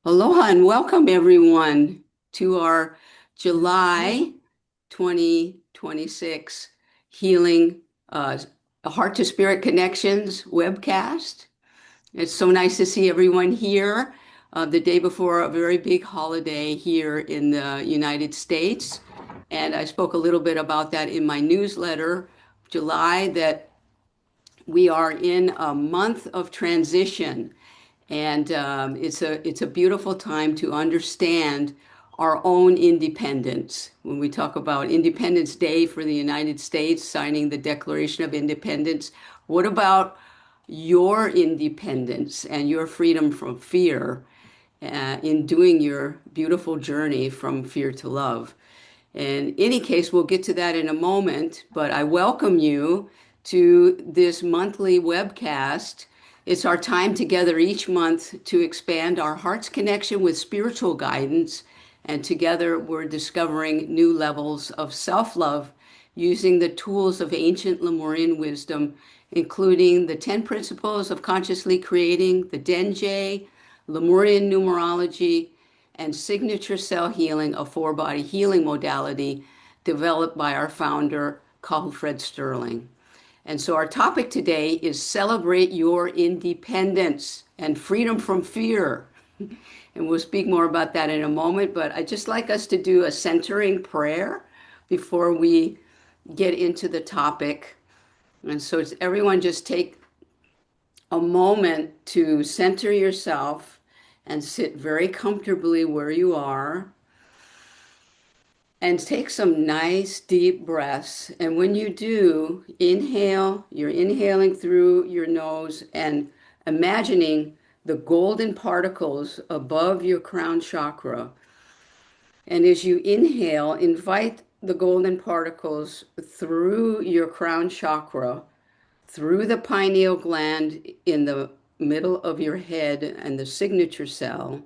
Aloha and welcome everyone to our July 2026 Healing Heart to Spirit Connections webcast. It's so nice to see everyone here the day before a very big holiday here in the United States. And I spoke a little bit about that in my newsletter, July, that we are in a month of transition. And it's a beautiful time to understand our own independence. When we talk about Independence Day for the United States, signing the Declaration of Independence, what about your independence and your freedom from fear in doing your beautiful journey from fear to love? In any case, we'll get to that in a moment, but I welcome you to this monthly webcast. It's our time together each month to expand our heart's connection with spiritual guidance, and together we're discovering new levels of self-love using the tools of ancient Lemurian wisdom, including the 10 principles of consciously creating, the Denjie, Lemurian numerology, and signature cell healing, a four-body healing modality developed by our founder, Fred Sterling. And so our topic today is celebrate your independence and freedom from fear. And we'll speak more about that in a moment, but I'd just like us to do a centering prayer before we get into the topic. And so it's everyone just take a moment to center yourself and sit very comfortably where you are and take some nice deep breaths. And when you do, inhale, you're inhaling through your nose and imagining the golden particles above your crown chakra. And as you inhale, invite the golden particles through your crown chakra, through the pineal gland in the middle of your head and the signature cell,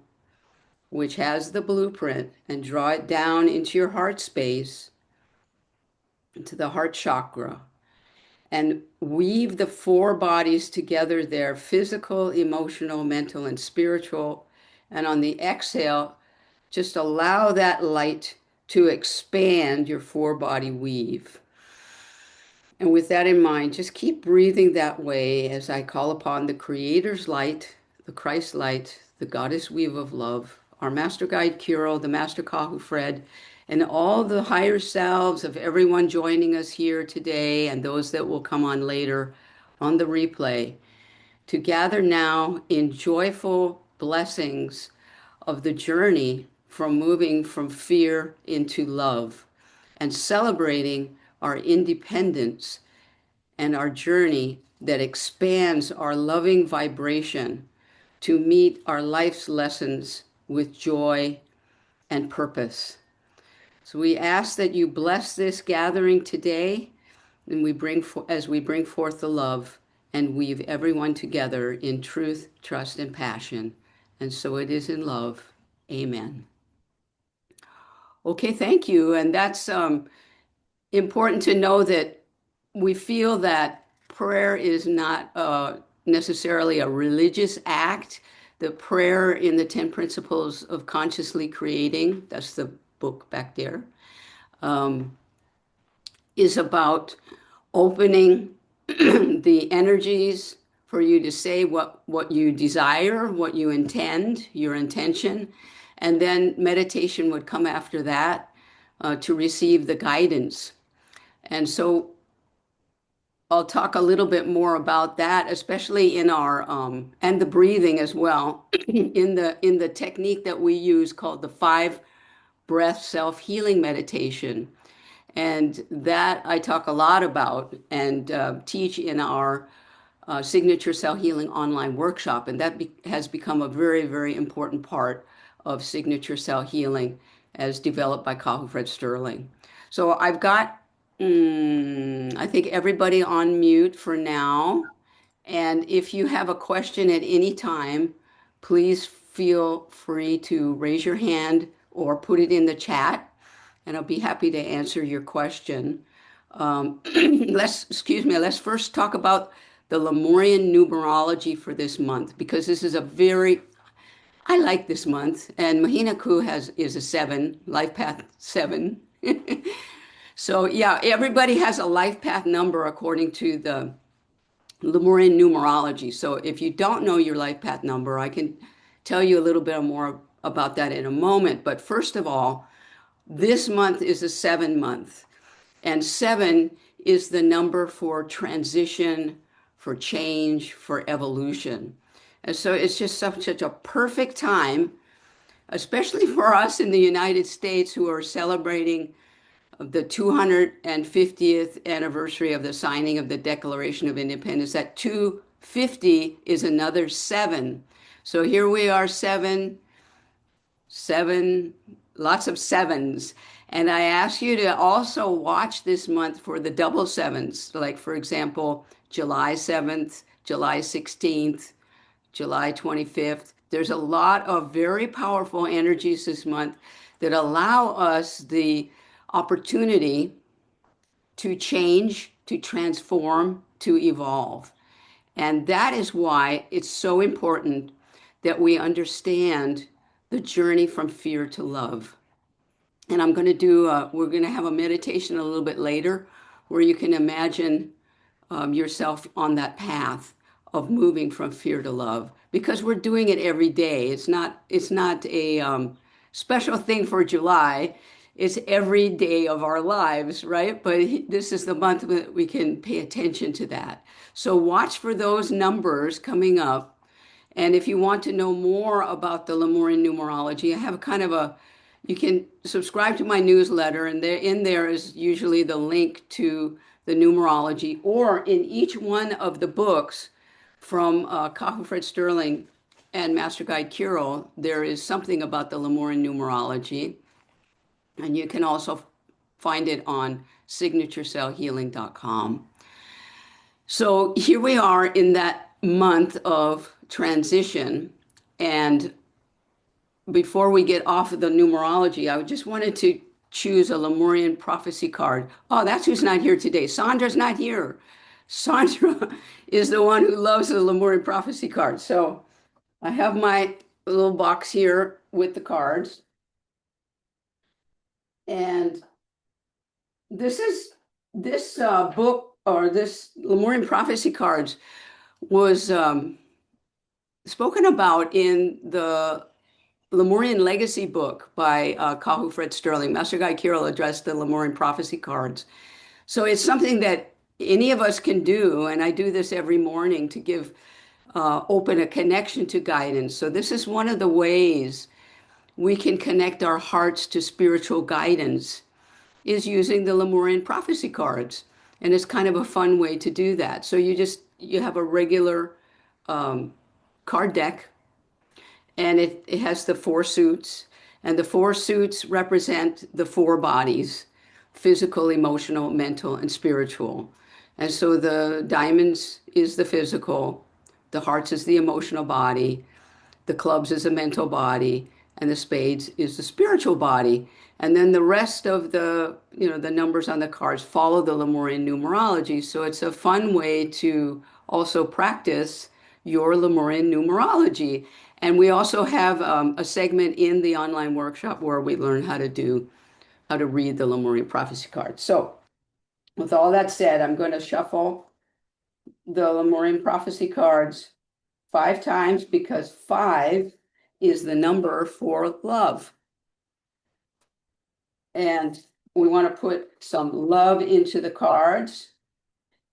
which has the blueprint, and draw it down into your heart space, into the heart chakra, and weave the four bodies together there: physical, emotional, mental, and spiritual. And on the exhale, just allow that light to expand your four body weave. And with that in mind, just keep breathing that way as I call upon the Creator's light, the Christ light, the Goddess weave of love, our Master Guide Kiro, the Master Kahu Fred, and all the higher selves of everyone joining us here today and those that will come on later on the replay, to gather now in joyful blessings of the journey from moving from fear into love and celebrating our independence and our journey that expands our loving vibration to meet our life's lessons with joy and purpose. So we ask that you bless this gathering today, and as we bring forth the love and weave everyone together in truth, trust, and passion. And so it is in love. Amen. Okay, thank you. And that's important to know that we feel that prayer is not necessarily a religious act. The prayer in the 10 Principles of Consciously Creating, that's the book back there, um, is about opening the energies for you to say what you desire, what you intend, your intention, and then meditation would come after that to receive the guidance. And so I'll talk a little bit more about that, especially in our and the breathing as well, in the technique that we use called the 5 breath self-healing meditation. And that I talk a lot about and teach in our signature cell healing online workshop. And that has become a very, very important part of signature cell healing as developed by Fred Sterling. So I've got, I think, everybody on mute for now. And if you have a question at any time, please feel free to raise your hand or put it in the chat, and I'll be happy to answer your question. Let's first talk about the Lemurian numerology for this month, because this is a very I like this month, and Mahina Ku is a seven, life path seven. So yeah, everybody has a life path number according to the Lemurian numerology. So if you don't know your life path number, I can tell you a little bit more about that in a moment. But first of all, this month is a seven month, and seven is the number for transition, for change, for evolution. And so it's just such a perfect time, especially for us in the United States who are celebrating the 250th anniversary of the signing of the Declaration of Independence. That 250 is another seven. So here we are, seven, lots of sevens. And I ask you to also watch this month for the double sevens, like, for example, July 7th, July 16th, July 25th. There's a lot of very powerful energies this month that allow us the opportunity to change, to transform, to evolve. And that is why it's so important that we understand the journey from fear to love. And we're going to have a meditation a little bit later where you can imagine yourself on that path of moving from fear to love because we're doing it every day. It's not a special thing for July. It's every day of our lives, right? But this is the month that we can pay attention to that. So watch for those numbers coming up. And if you want to know more about the Lemurian numerology, I have kind of you can subscribe to my newsletter, and there is usually the link to the numerology, or in each one of the books from Kahu Fred Sterling and Master Guide Kirill, there is something about the Lemurian numerology, and you can also find it on signaturecellhealing.com. So here we are in that month of transition, and before we get off of the numerology, I just wanted to choose a Lemurian prophecy card. Oh, that's who's not here today. Sandra's not here. Sandra is the one who loves the Lemurian prophecy card. So I have my little box here with the cards. And this book, or this Lemurian prophecy cards, was spoken about in the Lemurian Legacy book by Kahu Fred Sterling. Master Guy Kirill addressed the Lemurian prophecy cards. So it's something that any of us can do, and I do this every morning to open a connection to guidance. So this is one of the ways we can connect our hearts to spiritual guidance, is using the Lemurian prophecy cards. And it's kind of a fun way to do that. So you have a regular card deck, and it has the four suits, and the four suits represent the four bodies: physical, emotional, mental, and spiritual. And so the diamonds is the physical, the hearts is the emotional body, the clubs is a mental body, and the spades is the spiritual body. And then the rest of the numbers on the cards follow the Lemurian numerology. So it's a fun way to also practice your Lemurian numerology. And we also have a segment in the online workshop where we learn how to read the Lemurian prophecy cards. So with all that said, I'm going to shuffle the Lemurian prophecy cards 5 times because 5 is the number for love. And we want to put some love into the cards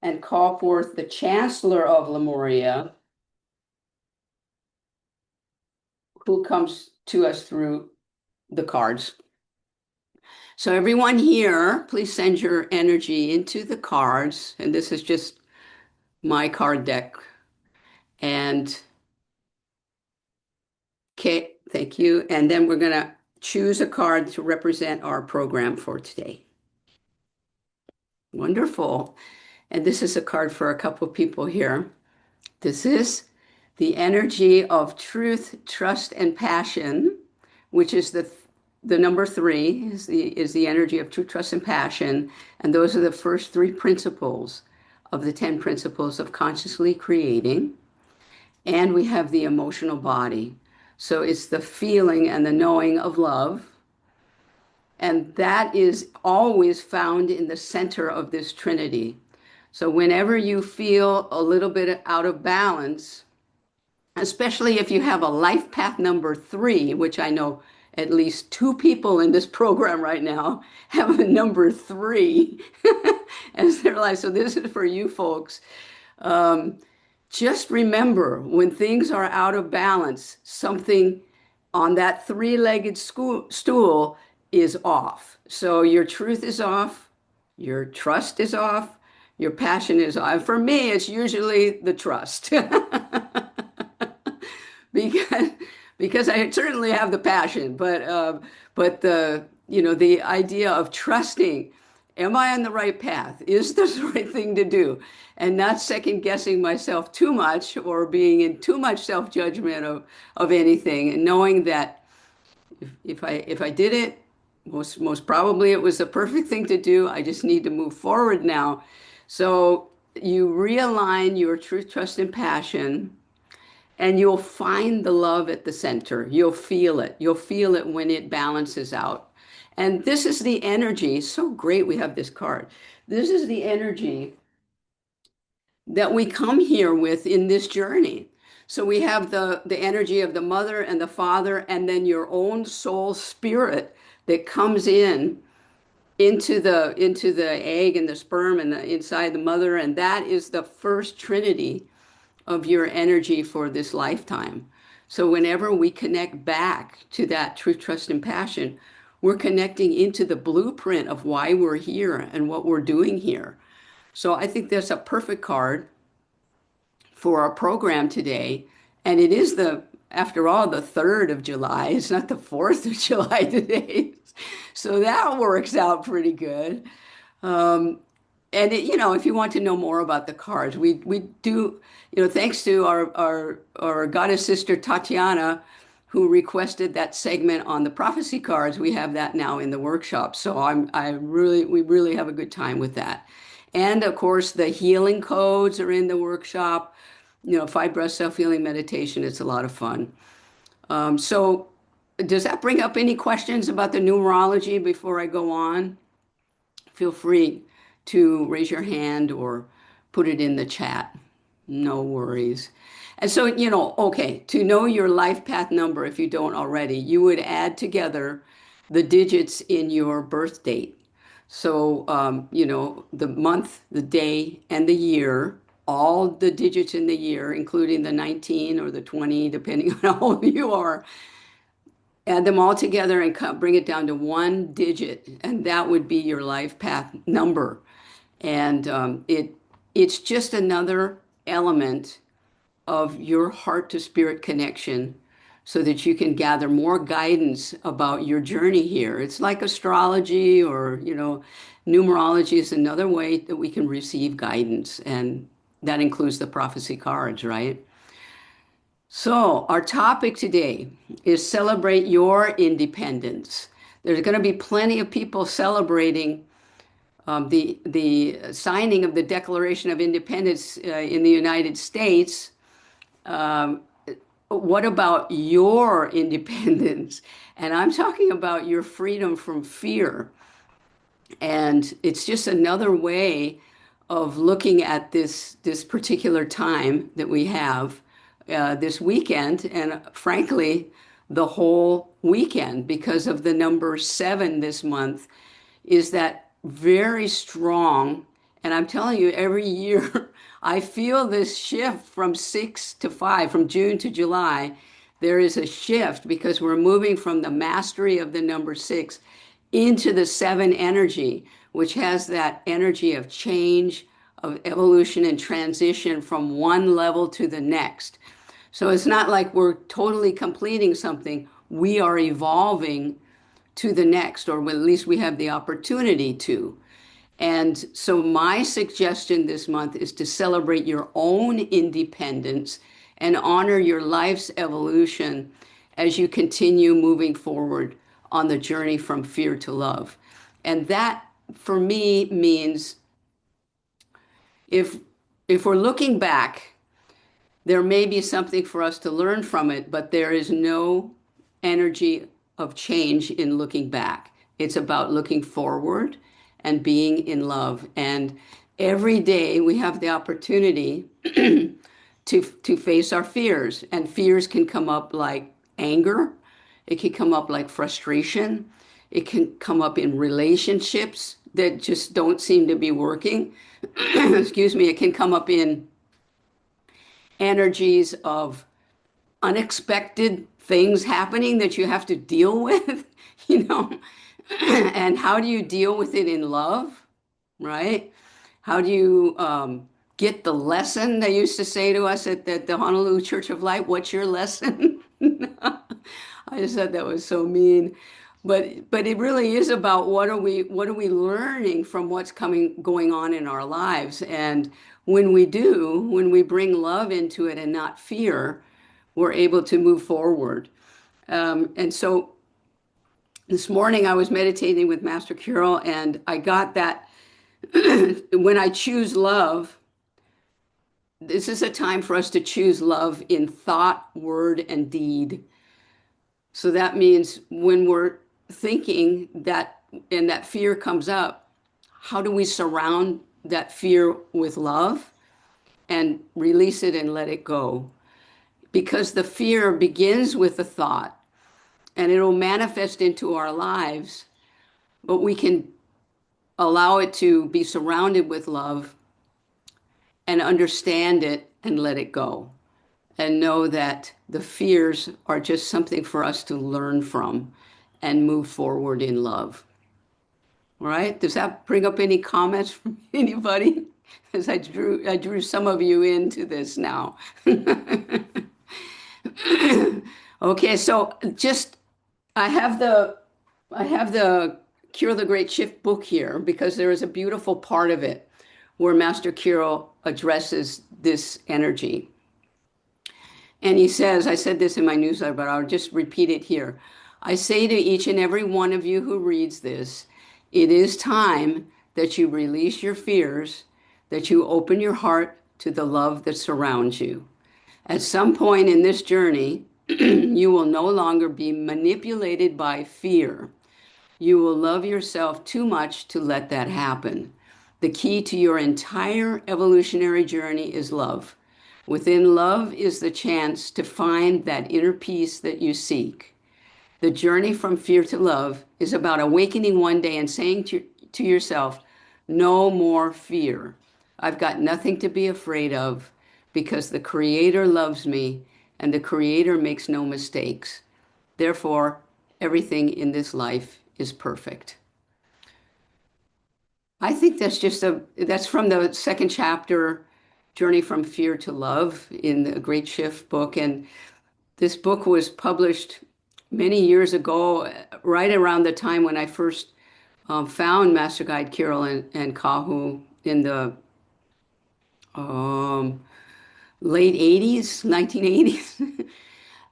and call forth the Chancellor of Lemuria, who comes to us through the cards. So everyone here, please send your energy into the cards. And this is just my card deck. And okay, thank you. And then we're going to choose a card to represent our program for today. Wonderful. And this is a card for a couple of people here. This is the energy of truth, trust, and passion, which is the number 3 is the energy of truth, trust, and passion. And those are the first 3 principles of the 10 principles of consciously creating. And we have the emotional body. So it's the feeling and the knowing of love. And that is always found in the center of this Trinity. So whenever you feel a little bit out of balance, especially if you have a life path number 3, which I know at least 2 people in this program right now have a number 3 as their life. So this is for you folks. Um, just remember when things are out of balance, something on that three-legged stool is off. So your truth is off, your trust is off, your passion is off. For me, it's usually the trust. because because I certainly have the passion, but the the idea of trusting, am I on the right path? Is this the right thing to do? And not second guessing myself too much or being in too much self judgment of anything, and knowing that if I did it, most probably it was the perfect thing to do. I just need to move forward now. So you realign your truth, trust, and passion, and you'll find the love at the center. You'll feel it. You'll feel it when it balances out. And this is the energy. So great we have this card. This is the energy that we come here with in this journey. So we have the energy of the mother and the father, and then your own soul spirit that comes into the egg and the sperm and the inside the mother, and that is the first trinity of your energy for this lifetime. So whenever we connect back to that truth, trust, and passion, we're connecting into the blueprint of why we're here and what we're doing here. So I think that's a perfect card for our program today. And it is after all, the 3rd of July. It's not the 4th of July today. So that works out pretty good. Um, and if you want to know more about the cards, we do, thanks to our goddess sister Tatiana, who requested that segment on the prophecy cards. We have that now in the workshop. So we really have a good time with that. And of course, the healing codes are in the workshop. 5 breath self-healing meditation. It's a lot of fun. So does that bring up any questions about the numerology before I go on? Feel free to raise your hand or put it in the chat. No worries. And so, okay, to know your life path number, if you don't already, you would add together the digits in your birth date. So, the month, the day, and the year, all the digits in the year, including the 19 or the 20, depending on how old you are, add them all together and bring it down to one digit, and that would be your life path number. And it's just another element of your heart to spirit connection so that you can gather more guidance about your journey here. It's like astrology or, numerology is another way that we can receive guidance, and that includes the prophecy cards, right? So, our topic today is celebrate your independence. There's going to be plenty of people celebrating the signing of the Declaration of Independence in the United States. Um, what about your independence? And I'm talking about your freedom from fear. And it's just another way of looking at this particular time that we have this weekend, and frankly, the whole weekend, because of the number 7 this month, is that very strong. And I'm telling you, every year I feel this shift from 6 to 5, from June to July. There is a shift because we're moving from the mastery of the number 6 into the 7 energy, which has that energy of change, of evolution and transition from one level to the next. So it's not like we're totally completing something. We are evolving to the next, or at least we have the opportunity to. And so my suggestion this month is to celebrate your own independence and honor your life's evolution as you continue moving forward on the journey from fear to love. And that for me means if if we're looking back, There may be something for us to learn from it, but there is no energy of change in looking back. It's about looking forward and being in love. And every day we have the opportunity to face our fears. And fears can come up like anger, it can come up like frustration, it can come up in relationships that just don't seem to be working. Excuse me, it can come up in energies of unexpected things happening that you have to deal with, you know. And how do you deal with it in love, right? How do you get the lesson? They used to say to us at the Honolulu Church of Light, what's your lesson? I just thought that was so mean. But it really is about what are we learning from what's going on in our lives. And when we bring love into it and not fear, we're able to move forward. And so this morning I was meditating with Master Kirill, and I got that when I choose love, this is a time for us to choose love in thought, word, and deed. So that means when we're thinking that and that fear comes up, how do we surround that fear with love and release it and let it go? Because the fear begins with a thought and it'll manifest into our lives, but we can allow it to be surrounded with love and understand it and let it go. And know that the fears are just something for us to learn from and move forward in love. All right? Does that bring up any comments from anybody? Because I drew some of you into this now. Okay, so just I have the Cure the Great Shift book here because there is a beautiful part of it where Master Kirill addresses this energy. And he says, I said this in my newsletter, but I'll just repeat it here. I say to each and every one of you who reads this, it is time that you release your fears, that you open your heart to the love that surrounds you. At some point in this journey, you will no longer be manipulated by fear. You will love yourself too much to let that happen. The key to your entire evolutionary journey is love. Within love is the chance to find that inner peace that you seek. The journey from fear to love is about awakening one day and saying to yourself, no more fear. I've got nothing to be afraid of because the Creator loves me and the Creator makes no mistakes. Therefore, everything in this life is perfect. I think that's from the second chapter, Journey from Fear to Love in the Great Shift book. And this book was published many years ago, right around the time when I first found Master Guide Kirill and Kahu in the late 80s, 1980s.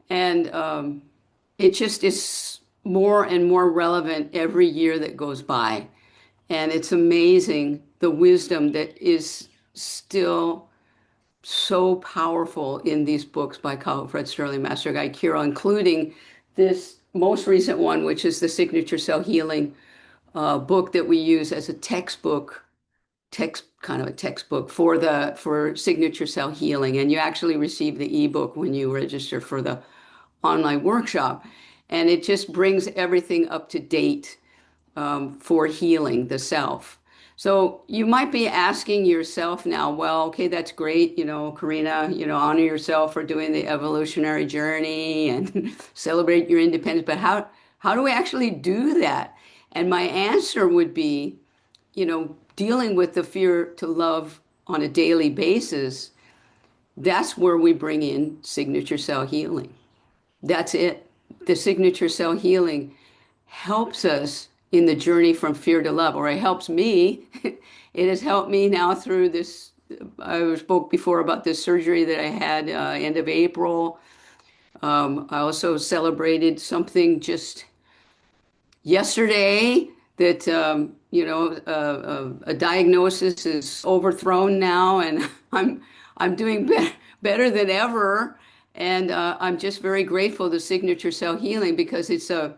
And it just is more and more relevant every year that goes by. And it's amazing the wisdom that is still so powerful in these books by Kahu Fred Sterling, Master Guide Kirill, including this most recent one, which is the Signature Cell Healing book that we use as a kind of a textbook for Signature Cell Healing. And you actually receive the ebook when you register for the online workshop. And it just brings everything up to date for healing the self. So you might be asking yourself now, well, okay, that's great, Karinna, honor yourself for doing the evolutionary journey and celebrate your independence. But how do we actually do that? And my answer would be, dealing with the fear to love on a daily basis. That's where we bring in signature cell healing. That's it. The signature cell healing helps us in the journey from fear to love, or it helps me. It has helped me now through this. I spoke before about this surgery that I had end of April. I also celebrated something just yesterday that, a diagnosis is overthrown now, and I'm doing better than ever. And I'm just very grateful to Signature Cell Healing because it's a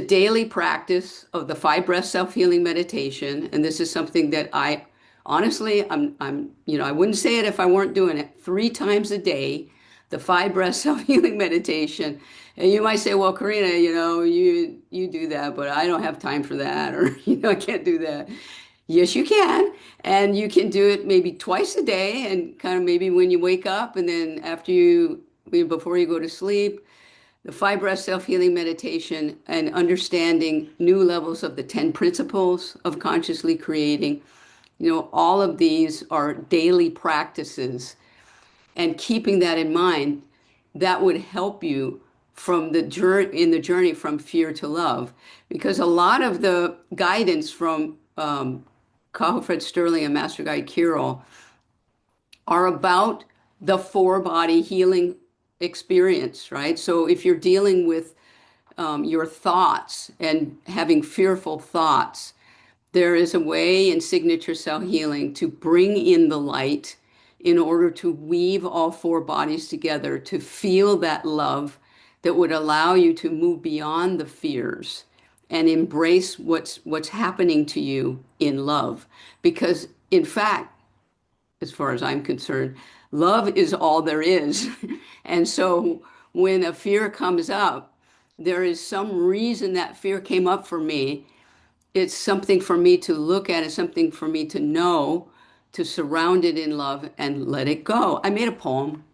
daily practice of the five breath self-healing meditation. And this is something that I honestly, I wouldn't say it if I weren't doing it 3 times a day, the five breath self-healing meditation. And you might say, well, Karina, you do that, but I don't have time for that, or, I can't do that. Yes, you can. And you can do it maybe twice a day and kind of maybe when you wake up and then before you go to sleep, the five breath self-healing meditation and understanding new levels of the 10 principles of consciously creating. All of these are daily practices, and keeping that in mind, that would help you from the journey in the journey from fear to love, because a lot of the guidance from Kaho Fred Sterling and Master Guide Kirill are about the four body healing experience, right? So if you're dealing with your thoughts and having fearful thoughts, there is a way in signature cell healing to bring in the light in order to weave all four bodies together to feel that love that would allow you to move beyond the fears and embrace what's happening to you in love. Because in fact, as far as I'm concerned, love is all there is. And so when a fear comes up, there is some reason that fear came up for me. It's something for me to look at, it's something for me to know, to surround it in love and let it go. I made a poem.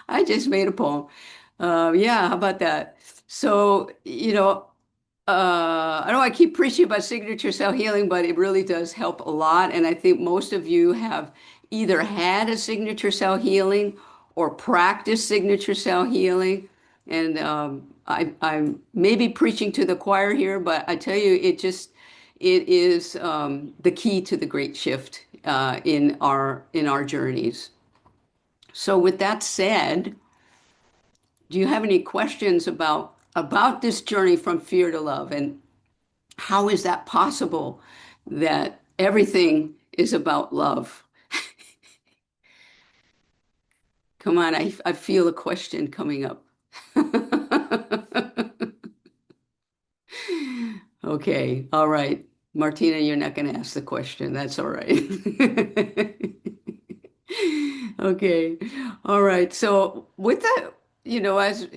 I just made a poem. Yeah, how about that? So, I don't want to keep preaching about signature cell healing, but it really does help a lot. And I think most of you have either had a signature cell healing or practiced signature cell healing. And I'm maybe preaching to the choir here, but I tell you, it is the key to the great shift in our journeys. So with that said, do you have any questions about this journey from fear to love? And how is that possible that everything is about love? Come on, I feel a question coming up. Okay, all right. Martina, you're not going to ask the question. That's all right. Okay, all right. So with that, as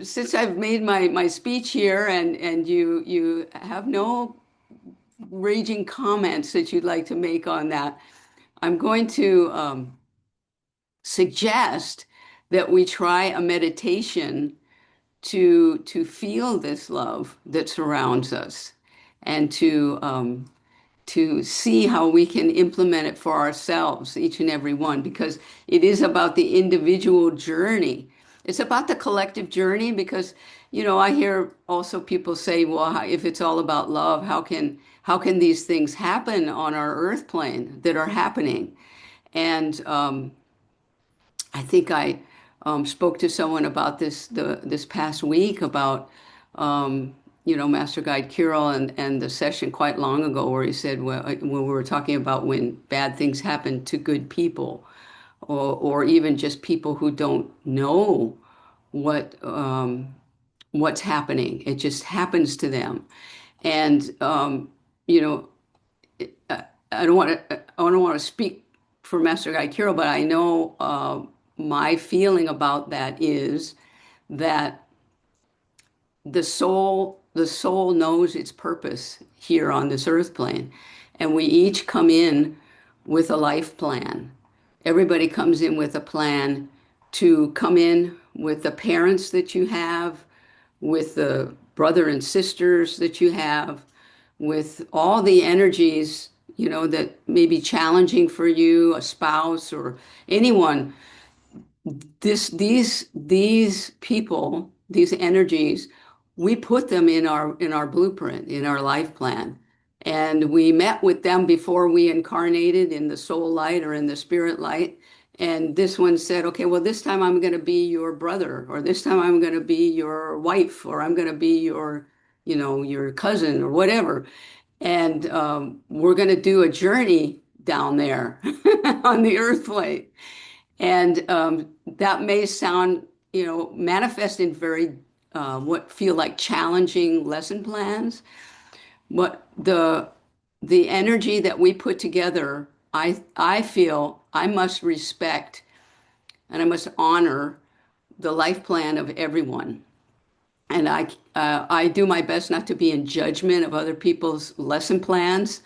since I've made my speech here and you have no raging comments that you'd like to make on that, I'm going to suggest that we try a meditation to feel this love that surrounds us and to see how we can implement it for ourselves, each and every one, because it is about the individual journey. It's about the collective journey because, I hear also people say, well, if it's all about love, how can these things happen on our earth plane that are happening? And I think I spoke to someone about this past week about Master Guide Kirill and the session quite long ago where he said, well, when we were talking about when bad things happen to good people, or even just people who don't know what's happening, it just happens to them, and you know I don't want to speak for Master Guy Kirill, but I know my feeling about that is that the soul knows its purpose here on this earth plane, and we each come in with a life plan. Everybody comes in with a plan to come in with the parents that you have, with the brother and sisters that you have, with all the energies, that may be challenging for you, a spouse or anyone. These people, these energies, we put them in our blueprint, in our life plan. And we met with them before we incarnated in the soul light or in the spirit light. And this one said, okay, well, this time I'm going to be your brother, or this time I'm going to be your wife, or I'm going to be your cousin or whatever. And we're going to do a journey down there on the earth plate. And that may sound, manifest in very what feel like challenging lesson plans. But the energy that we put together, I feel I must respect and I must honor the life plan of everyone. And I do my best not to be in judgment of other people's lesson plans,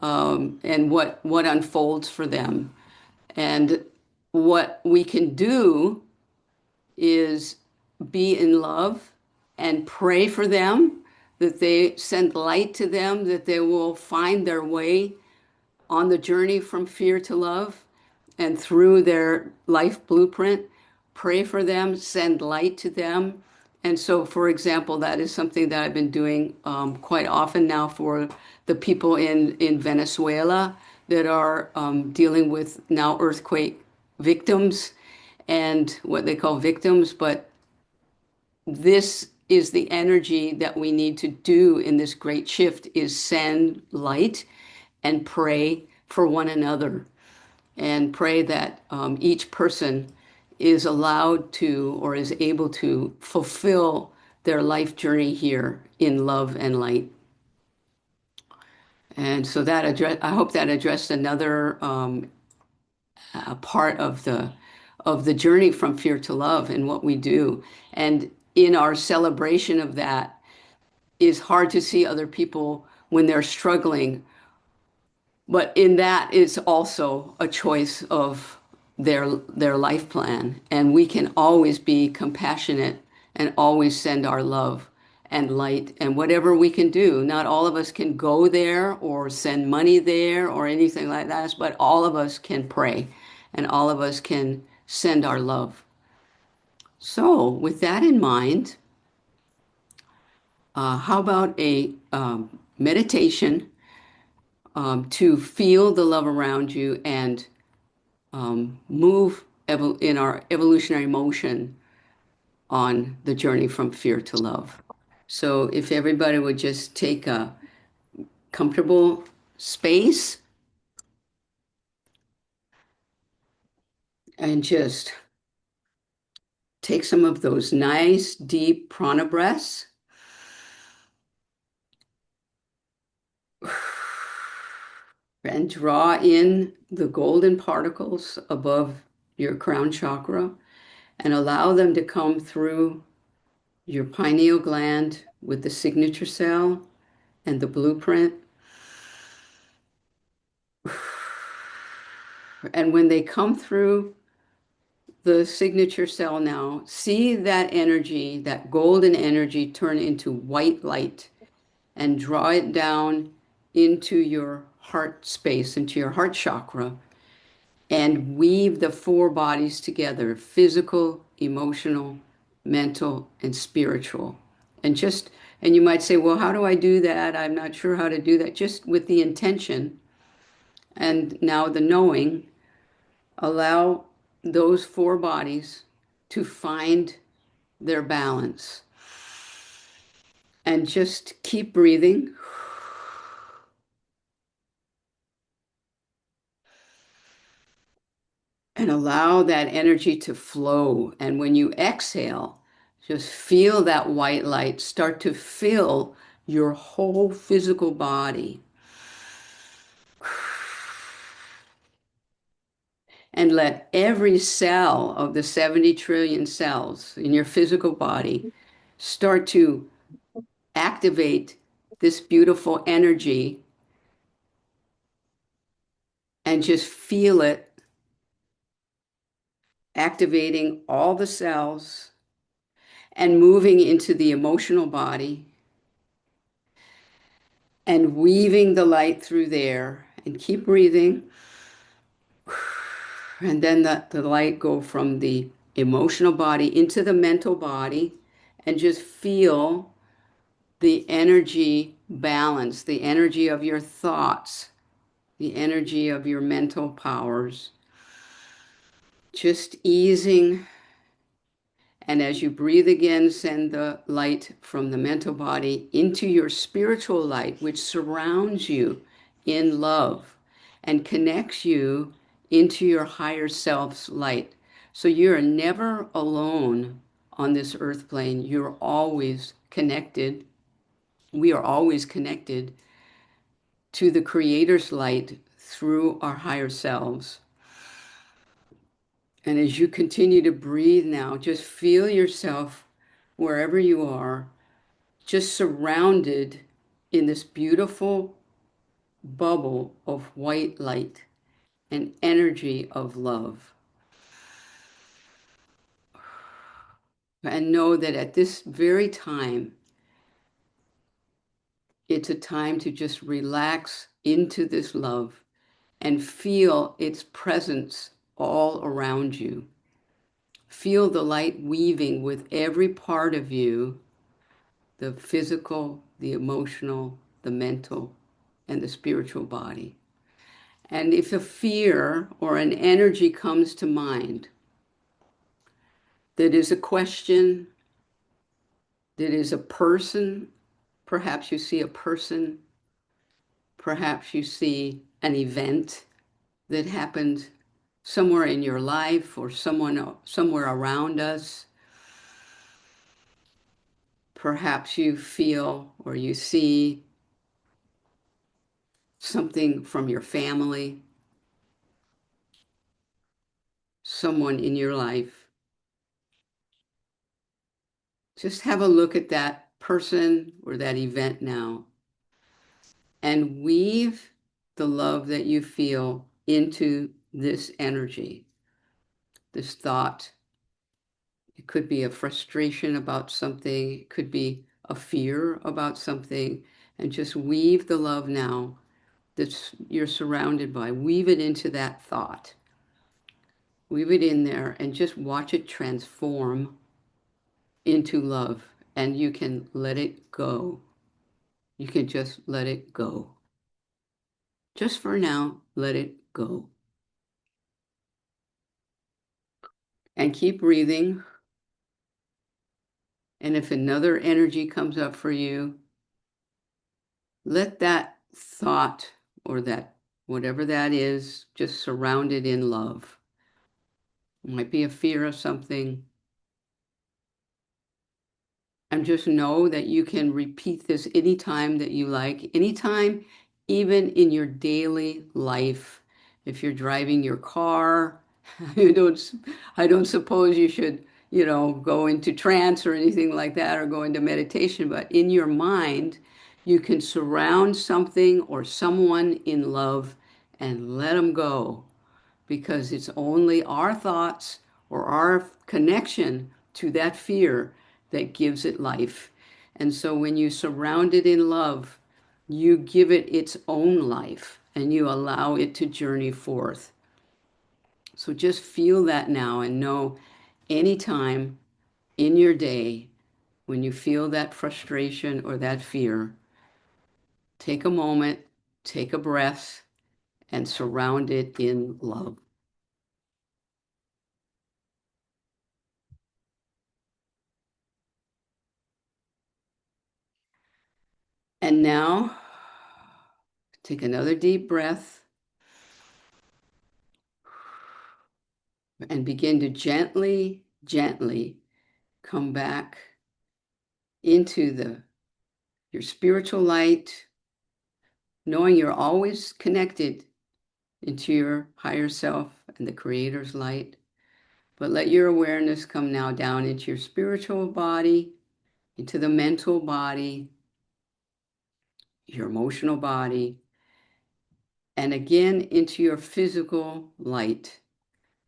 and what unfolds for them. And what we can do is be in love and pray for them, that they send light to them, that they will find their way on the journey from fear to love and through their life blueprint. Pray for them, send light to them. And so, for example, that is something that I've been doing quite often now for the people in Venezuela that are dealing with now earthquake victims and what they call victims. But this is the energy that we need to do in this great shift, is send light and pray for one another, and pray that each person is allowed to or is able to fulfill their life journey here in love and light. And so I hope that addressed another part of the journey from fear to love and what we do. And in our celebration of that, is hard to see other people when they're struggling. But in that is also a choice of their life plan. And we can always be compassionate and always send our love and light and whatever we can do. Not all of us can go there or send money there or anything like that, but all of us can pray and all of us can send our love. So, with that in mind, how about a meditation to feel the love around you and move in our evolutionary motion on the journey from fear to love. So if everybody would just take a comfortable space and just take some of those nice, deep prana breaths. And draw in the golden particles above your crown chakra and allow them to come through your pineal gland with the signature cell and the blueprint. And when they come through the signature cell now, see that energy, that golden energy, turn into white light and draw it down into your heart space, into your heart chakra, and weave the four bodies together: physical, emotional, mental, and spiritual. And you might say, well, how do I do that? I'm not sure how to do that. Just with the intention and now the knowing, allow those four bodies to find their balance. And just keep breathing. And allow that energy to flow. And when you exhale, just feel that white light start to fill your whole physical body. And let every cell of the 70 trillion cells in your physical body start to activate this beautiful energy and just feel it activating all the cells and moving into the emotional body and weaving the light through there. And keep breathing. And then the light go from the emotional body into the mental body, and just feel the energy balance, the energy of your thoughts, the energy of your mental powers, just easing. And as you breathe again, send the light from the mental body into your spiritual light, which surrounds you in love. and connects you into your higher self's light. So you're never alone on this earth plane. You're always connected. We are always connected to the Creator's light through our higher selves. And as you continue to breathe now, just feel yourself wherever you are, just surrounded in this beautiful bubble of white light and energy of love. And know that at this very time, it's a time to just relax into this love and feel its presence all around you. Feel the light weaving with every part of you, the physical, the emotional, the mental, and the spiritual body. And if a fear or an energy comes to mind that is a question, that is a person, perhaps you see a person, perhaps you see an event that happened somewhere in your life or somewhere around us. Perhaps you feel or you see something from your family, someone in your life. Just have a look at that person or that event now and weave the love that you feel into this energy, this thought. It could be a frustration about something, it could be a fear about something, and just weave the love now that you're surrounded by. Weave it into that thought. Weave it in there and just watch it transform into love. And you can let it go. You can just let it go. Just for now, let it go. And keep breathing. And if another energy comes up for you, let that thought or that whatever that is just surround it in love. It might be a fear of something. And just know that you can repeat this anytime that you like, anytime, even in your daily life. If you're driving your car, you don't, I don't suppose you should, go into trance or anything like that or go into meditation, but in your mind, you can surround something or someone in love and let them go because it's only our thoughts or our connection to that fear that gives it life. And so when you surround it in love, you give it its own life and you allow it to journey forth. So just feel that now and know anytime in your day when you feel that frustration or that fear, take a moment, take a breath, and surround it in love. And now, take another deep breath and begin to gently, gently come back into your spiritual light, knowing you're always connected into your higher self and the Creator's light. But let your awareness come now down into your spiritual body, into the mental body, your emotional body, and again into your physical light.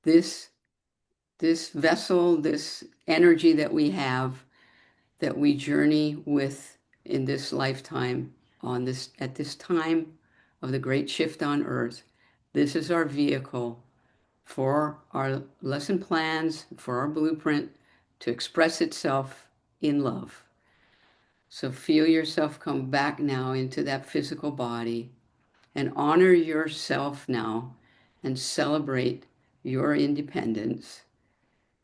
This this vessel, this energy that we have, that we journey with in this lifetime, at this time of the great shift on earth. This is our vehicle for our lesson plans, for our blueprint to express itself in love. So feel yourself come back now into that physical body and honor yourself now and celebrate your independence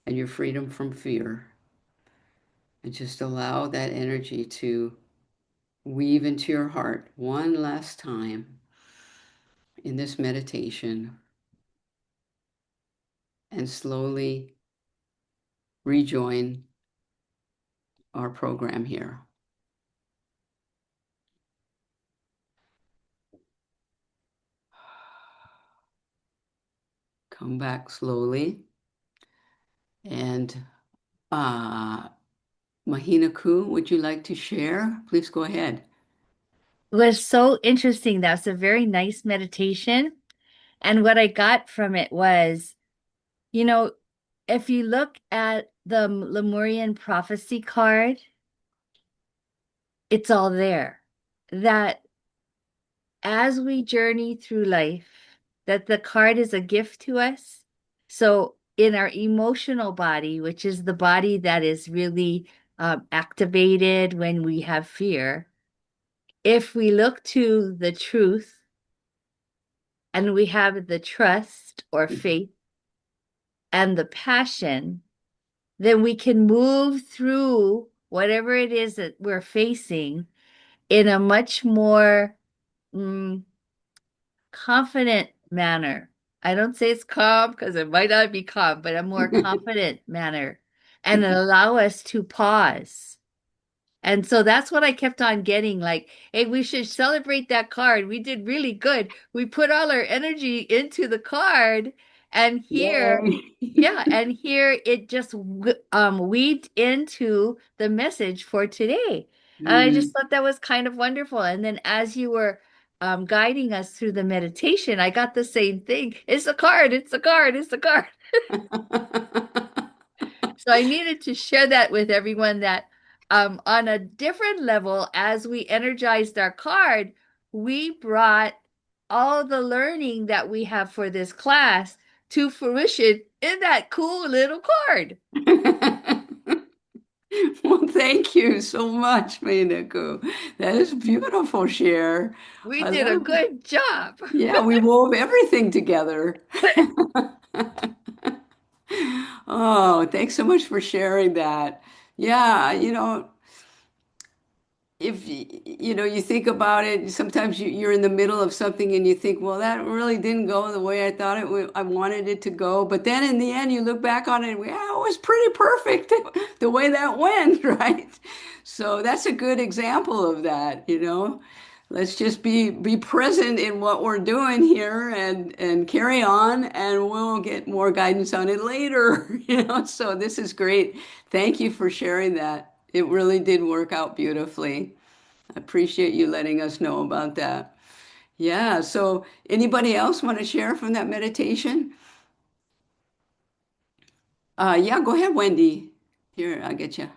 and your freedom from fear. And just allow that energy to weave into your heart one last time. in this meditation and slowly rejoin our program here. Come back slowly. And Mahina Ku, would you like to share? Please go ahead. It was so interesting. That was a very nice meditation. And what I got from it was, you know, if you look at the Lemurian prophecy card, it's all there. That as we journey through life, that the card is a gift to us. So in our emotional body, which is the body that is really activated when we have fear, if we look to the truth and we have the trust or faith and the passion, then we can move through whatever it is that we're facing in a much more mm, confident manner. I don't say it's calm because it might not be calm, but a more confident manner and allow us to pause. And so that's what I kept on getting like, hey, we should celebrate that card. We did really good. We put all our energy into the card, and here, Yay. yeah, and here it just weaved into the message for today. And I just Mm. thought that was kind of wonderful. And then as you were guiding us through the meditation, I got the same thing. It's a card, it's a card, it's a card. So I needed to share that with everyone that on a different level, as we energized our card, we brought all the learning that we have for this class to fruition in that cool little card. Well, thank you so much, Minaku. That is beautiful, Cher. We I did a love it. good job. Yeah, we wove everything together. Oh, thanks so much for sharing that. Yeah, if you think about it, sometimes you're in the middle of something and you think, well, that really didn't go the way I thought I wanted it to go. But then in the end, you look back on it and, yeah, it was pretty perfect the way that went, right? So that's a good example of that. Let's just be present in what we're doing here and carry on, and we'll get more guidance on it later. So this is great. Thank you for sharing that. It really did work out beautifully. I appreciate you letting us know about that. Yeah, so anybody else want to share from that meditation? Yeah, go ahead, Wendy. Here, I'll get you.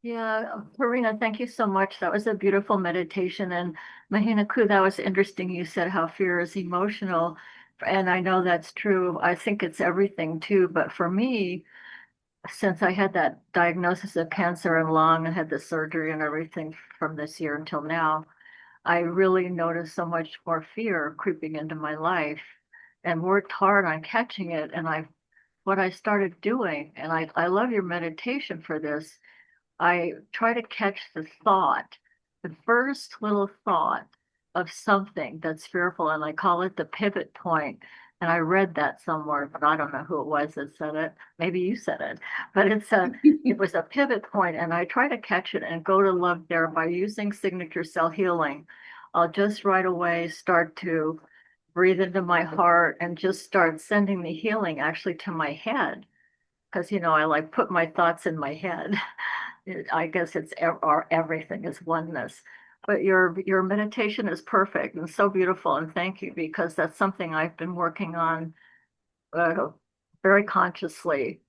Yeah, Karina, thank you so much. That was a beautiful meditation. And Mahina Ku, that was interesting. You said how fear is emotional. And I know that's true. I think it's everything too. But for me, since I had that diagnosis of cancer in lung and had the surgery and everything from this year until now, I really noticed so much more fear creeping into my life and worked hard on catching it. And what I started doing, and I love your meditation for this, I try to catch the first little thought of something that's fearful, and I call it the pivot point. And I read that somewhere, but I don't know who it was that said it. Maybe you said it, but it was a pivot point, and I try to catch it and go to love there by using signature cell healing. I'll just right away start to breathe into my heart and just start sending the healing actually to my head because I like put my thoughts in my head. I guess it's or everything is oneness. But your meditation is perfect and so beautiful, and thank you because that's something I've been working on uh, very consciously,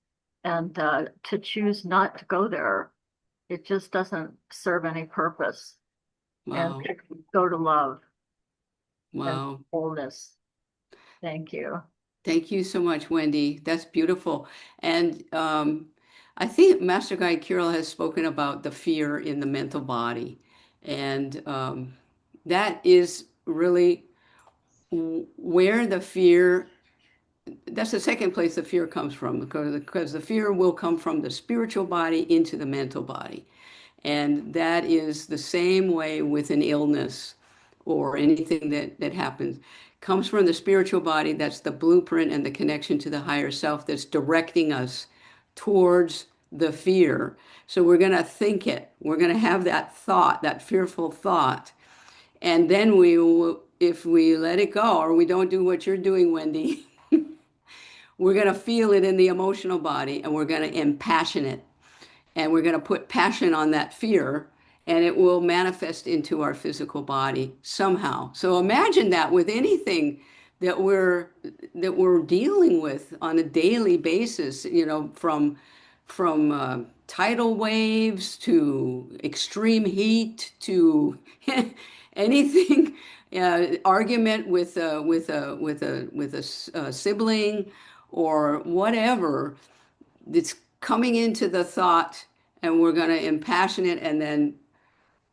and to choose not to go there, it just doesn't serve any purpose, and Wow. to go to love and Wow. wholeness. Thank you. Thank you so much, Wendy. That's beautiful. And I think Master Guide Kirill has spoken about the fear in the mental body. And that is really where the fear, that's the second place the fear comes from, because the fear will come from the spiritual body into the mental body. And that is the same way with an illness or anything that happens comes from the spiritual body. That's the blueprint and the connection to the higher self that's directing us towards the fear. So we're going to think it. We're going to have that thought, that fearful thought. And then we will, if we let it go or we don't do what you're doing, Wendy, we're going to feel it in the emotional body and we're going to impassion it. And we're going to put passion on that fear and it will manifest into our physical body somehow. So imagine that with anything that we're dealing with on a daily basis, from tidal waves to extreme heat to anything, argument with a sibling or whatever that's coming into the thought, and we're going to impassion it, and then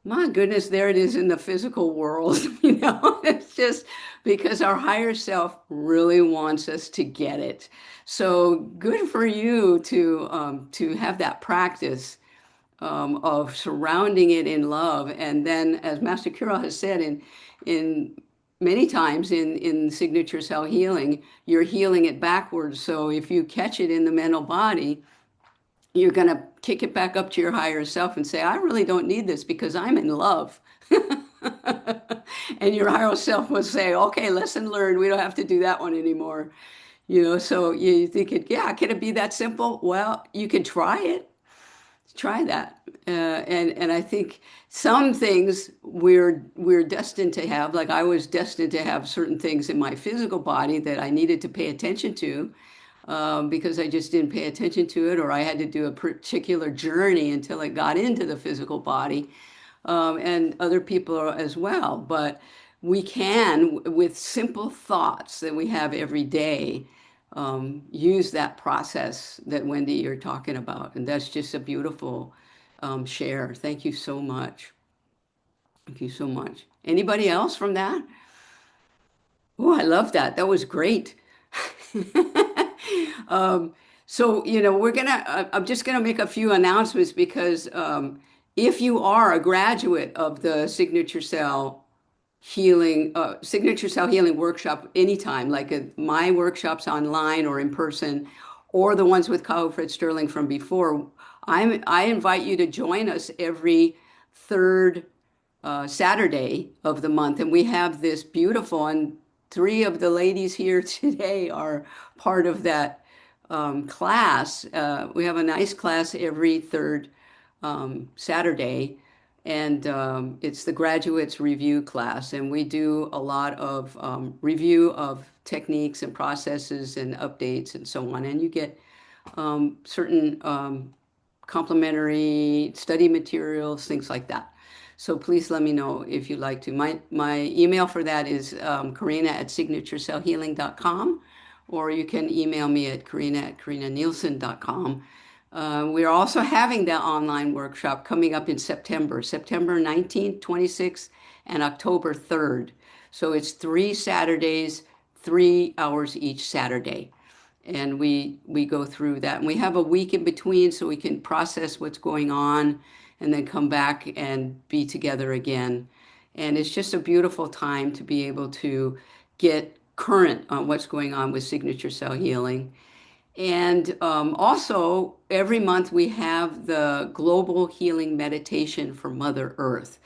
my goodness, there it is in the physical world. It's just because our higher self really wants us to get it. So good for you to have that practice of surrounding it in love. And then, as Master Kirill has said in many times in signature cell healing, you're healing it backwards. So if you catch it in the mental body, you're going to kick it back up to your higher self and say, I really don't need this because I'm in love. And your higher self will say, okay, lesson learned. We don't have to do that one anymore. So you think yeah, can it be that simple? Well, you can try it. Try that. And I think some things we're destined to have, like I was destined to have certain things in my physical body that I needed to pay attention to, because I just didn't pay attention to it, or I had to do a particular journey until it got into the physical body, and other people as well. But we can, with simple thoughts that we have every day, use that process that Wendy you're talking about. And that's just a beautiful share. Thank you so much. Thank you so much. Anybody else from that? Oh, I love that. That was great. Um, so, I'm just gonna make a few announcements because if you are a graduate of the signature cell healing workshop anytime, like my workshops online or in person, or the ones with Kyle Fred Sterling from before, I invite you to join us every third Saturday of the month. And we have this beautiful, and three of the ladies here today are part of that class. We have a nice class every third Saturday, and it's the graduates review class. And we do a lot of review of techniques and processes and updates and so on. And you get certain complementary study materials, things like that. So please let me know if you'd like to. My email for that is Karinna@signaturecellhealing.com, or you can email me at Karinna@KarinnaNielsen.com. We are also having that online workshop coming up in September 19th, 26th, and October 3rd. So it's 3 Saturdays, 3 hours each Saturday. And we go through that. And we have a week in between so we can process what's going on and then come back and be together again. And it's just a beautiful time to be able to get current on what's going on with signature cell healing. And also, every month we have the global healing meditation for Mother Earth.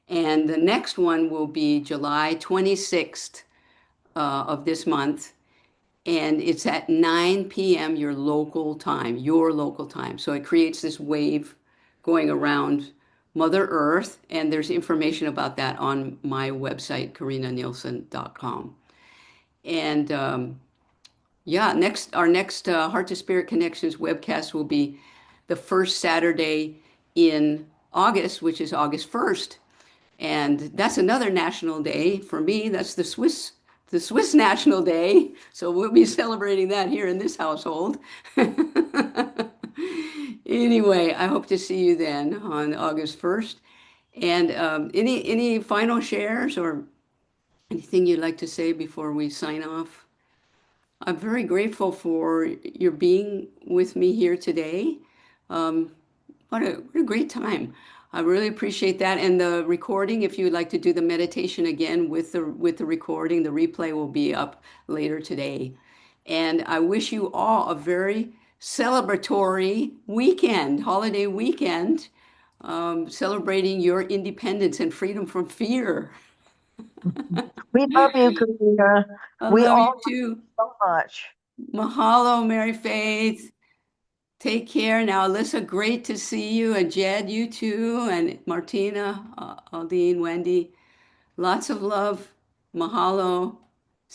And the next one will be July 26th of this month. And it's at 9 p.m. your local time. So it creates this wave going around Mother Earth. And there's information about that on my website, KarinnaNielsen.com. And our next Heart to Spirit Connections webcast will be the first Saturday in August, which is August 1st. And that's another national day for me. That's the Swiss National Day. So we'll be celebrating that here in this household. Anyway, I hope to see you then on August 1st. And any final shares or anything you'd like to say before we sign off? I'm very grateful for your being with me here today. What a great time. I really appreciate that. And the recording, if you would like to do the meditation again with the recording, the replay will be up later today. And I wish you all a very celebratory weekend, holiday weekend, celebrating your independence and freedom from fear. We love you, Karina. I We love you all love too. you so much. Mahalo, Mary Faith. Take care now. Alyssa, great to see you. And Jed, you too. And Martina, Aldine, Wendy. Lots of love. Mahalo.